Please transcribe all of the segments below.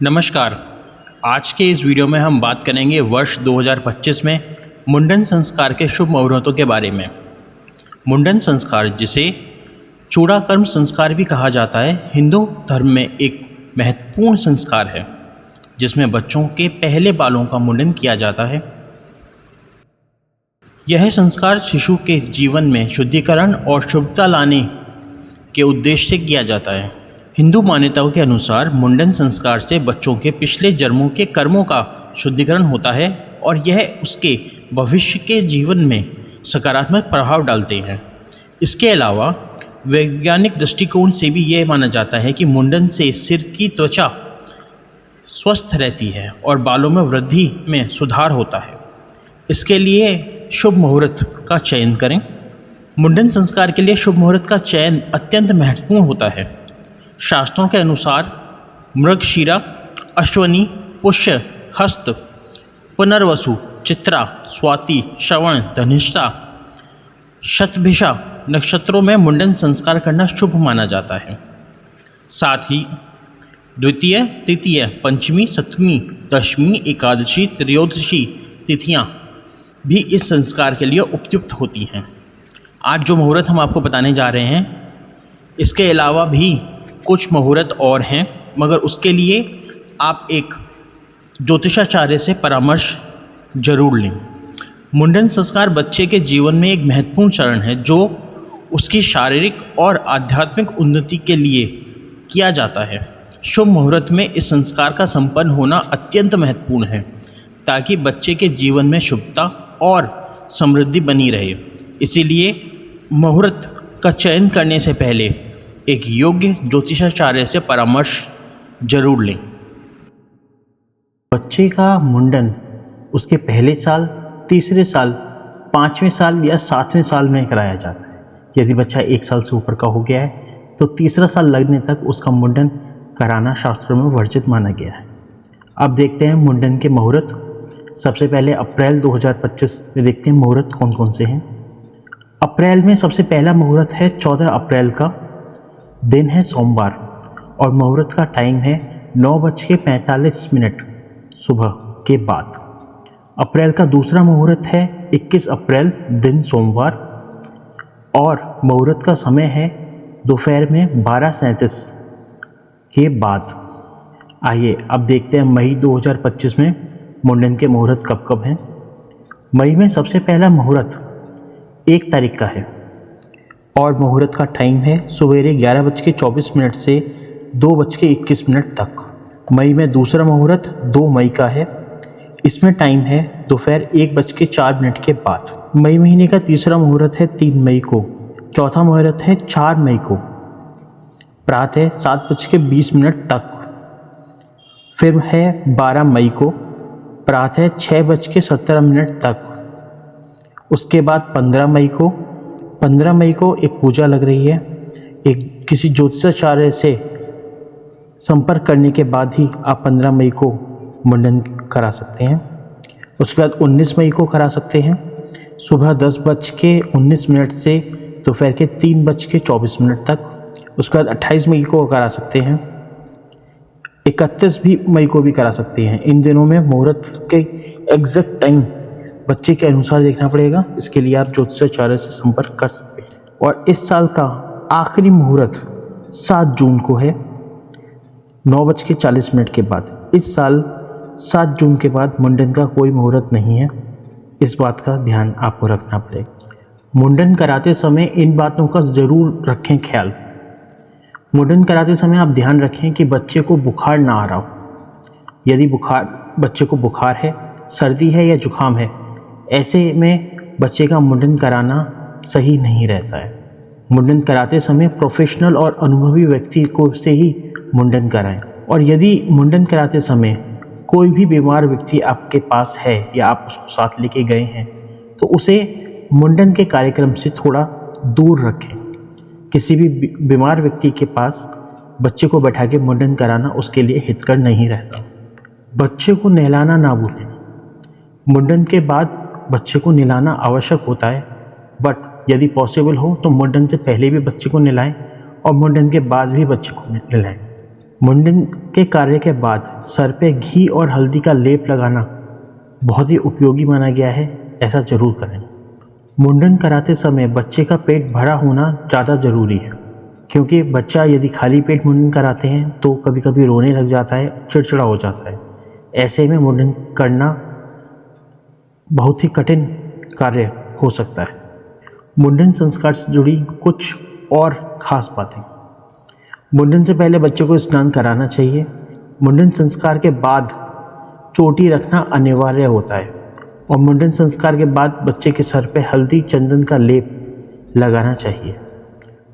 नमस्कार। आज के इस वीडियो में हम बात करेंगे वर्ष 2025 में मुंडन संस्कार के शुभ मुहूर्तों के बारे में। मुंडन संस्कार, जिसे चूड़ाकर्म संस्कार भी कहा जाता है, हिंदू धर्म में एक महत्वपूर्ण संस्कार है जिसमें बच्चों के पहले बालों का मुंडन किया जाता है। यह संस्कार शिशु के जीवन में शुद्धिकरण और शुभता लाने के उद्देश्य से किया जाता है। हिंदू मान्यताओं के अनुसार मुंडन संस्कार से बच्चों के पिछले जन्मों के कर्मों का शुद्धिकरण होता है और यह उसके भविष्य के जीवन में सकारात्मक प्रभाव डालते हैं। इसके अलावा वैज्ञानिक दृष्टिकोण से भी यह माना जाता है कि मुंडन से सिर की त्वचा स्वस्थ रहती है और बालों में वृद्धि में सुधार होता है। इसके लिए शुभ मुहूर्त का चयन करें। मुंडन संस्कार के लिए शुभ मुहूर्त का चयन अत्यंत महत्वपूर्ण होता है। शास्त्रों के अनुसार मृगशिरा, अश्वनी, पुष्य, हस्त, पुनर्वसु, चित्रा, स्वाति, श्रवण, धनिष्ठा, शतभिषा नक्षत्रों में मुंडन संस्कार करना शुभ माना जाता है। साथ ही द्वितीय, तृतीय, पंचमी, सप्तमी, दशमी, एकादशी, त्रयोदशी तिथियां भी इस संस्कार के लिए उपयुक्त होती हैं। आज जो मुहूर्त हम आपको बताने जा रहे हैं, इसके अलावा भी कुछ मुहूर्त और हैं, मगर उसके लिए आप एक ज्योतिषाचार्य से परामर्श जरूर लें। मुंडन संस्कार बच्चे के जीवन में एक महत्वपूर्ण चरण है जो उसकी शारीरिक और आध्यात्मिक उन्नति के लिए किया जाता है। शुभ मुहूर्त में इस संस्कार का संपन्न होना अत्यंत महत्वपूर्ण है ताकि बच्चे के जीवन में शुभता और समृद्धि बनी रहे। इसीलिए मुहूर्त का चयन करने से पहले एक योग्य ज्योतिषाचार्य से परामर्श जरूर लें। बच्चे का मुंडन उसके पहले साल, तीसरे साल, 5वें साल या 7वें साल में कराया जाता है। यदि बच्चा 1 साल से ऊपर का हो गया है तो तीसरा साल लगने तक उसका मुंडन कराना शास्त्रों में वर्जित माना गया है। अब देखते हैं मुंडन के मुहूर्त। सबसे पहले अप्रैल 2025 में देखते हैं मुहूर्त कौन कौन से हैं। अप्रैल में सबसे पहला मुहूर्त है 14 अप्रैल का, दिन है सोमवार और मुहूर्त का टाइम है 9:45 सुबह के बाद। अप्रैल का दूसरा मुहूर्त है 21 अप्रैल, दिन सोमवार और मुहूर्त का समय है दोपहर में 12:37 के बाद। आइए अब देखते हैं मई 2025 में मुंडन के मुहूर्त कब कब हैं। मई में सबसे पहला मुहूर्त 1 तारीख का है और मुहूर्त का टाइम है सवेरे 11:24 से 2:21 तक। मई में दूसरा मुहूर्त 2 मई का है, इसमें टाइम है दोपहर 1:04 के बाद। मई महीने का तीसरा मुहूर्त है 3 मई को। चौथा मुहूर्त है 4 मई को, प्रातः 7:20 तक। फिर है 12 मई को, प्रातः 6:17 तक। उसके बाद 15 मई को एक पूजा लग रही है। एक किसी ज्योतिषाचार्य से संपर्क करने के बाद ही आप 15 मई को मुंडन करा सकते हैं। उसके बाद 19 मई को करा सकते हैं, सुबह 10:19 से दोपहर के 3:24 तक। उसके बाद 28 मई को करा सकते हैं, 31 मई को भी करा सकते हैं। इन दिनों में मुहूर्त के एग्जैक्ट टाइम बच्चे के अनुसार देखना पड़ेगा। इसके लिए आप ज्योतिषाचार्य से संपर्क कर सकते हैं। और इस साल का आखिरी मुहूर्त 7 जून को है, 9:40 के बाद। इस साल 7 जून के बाद मुंडन का कोई मुहूर्त नहीं है। इस बात का ध्यान आपको रखना पड़ेगा। मुंडन कराते समय इन बातों का ज़रूर रखें ख्याल। मुंडन कराते समय आप ध्यान रखें कि बच्चे को बुखार ना आ रहा हो। यदि बच्चे को बुखार है, सर्दी है या जुकाम है, ऐसे में बच्चे का मुंडन कराना सही नहीं रहता है। मुंडन कराते समय प्रोफेशनल और अनुभवी व्यक्ति को से ही मुंडन कराएं। और यदि मुंडन कराते समय कोई भी बीमार व्यक्ति आपके पास है या आप उसको साथ लेके गए हैं तो उसे मुंडन के कार्यक्रम से थोड़ा दूर रखें। किसी भी बीमार व्यक्ति के पास बच्चे को बैठा के मुंडन कराना उसके लिए हितकर नहीं रहता। बच्चे को नहलाना ना भूलें। मुंडन के बाद बच्चे को नहलाना आवश्यक होता है, बट यदि पॉसिबल हो तो मुंडन से पहले भी बच्चे को नहलाएं और मुंडन के बाद भी बच्चे को नहलाएं। मुंडन के कार्य के बाद सर पे घी और हल्दी का लेप लगाना बहुत ही उपयोगी माना गया है, ऐसा ज़रूर करें। मुंडन कराते समय बच्चे का पेट भरा होना ज़्यादा ज़रूरी है, क्योंकि बच्चा यदि खाली पेट मुंडन कराते हैं तो कभी कभी रोने लग जाता है, चिड़चिड़ा हो जाता है। ऐसे में मुंडन करना बहुत ही कठिन कार्य हो सकता है। मुंडन संस्कार से जुड़ी कुछ और ख़ास बातें। मुंडन से पहले बच्चे को स्नान कराना चाहिए। मुंडन संस्कार के बाद चोटी रखना अनिवार्य होता है और मुंडन संस्कार के बाद बच्चे के सर पे हल्दी चंदन का लेप लगाना चाहिए।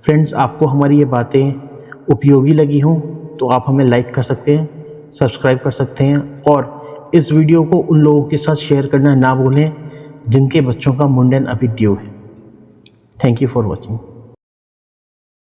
फ्रेंड्स, आपको हमारी ये बातें उपयोगी लगी हों तो आप हमें लाइक कर सकते हैं, सब्सक्राइब कर सकते हैं और इस वीडियो को उन लोगों के साथ शेयर करना ना भूलें जिनके बच्चों का मुंडन अभी ड्यू है। Thank you for watching.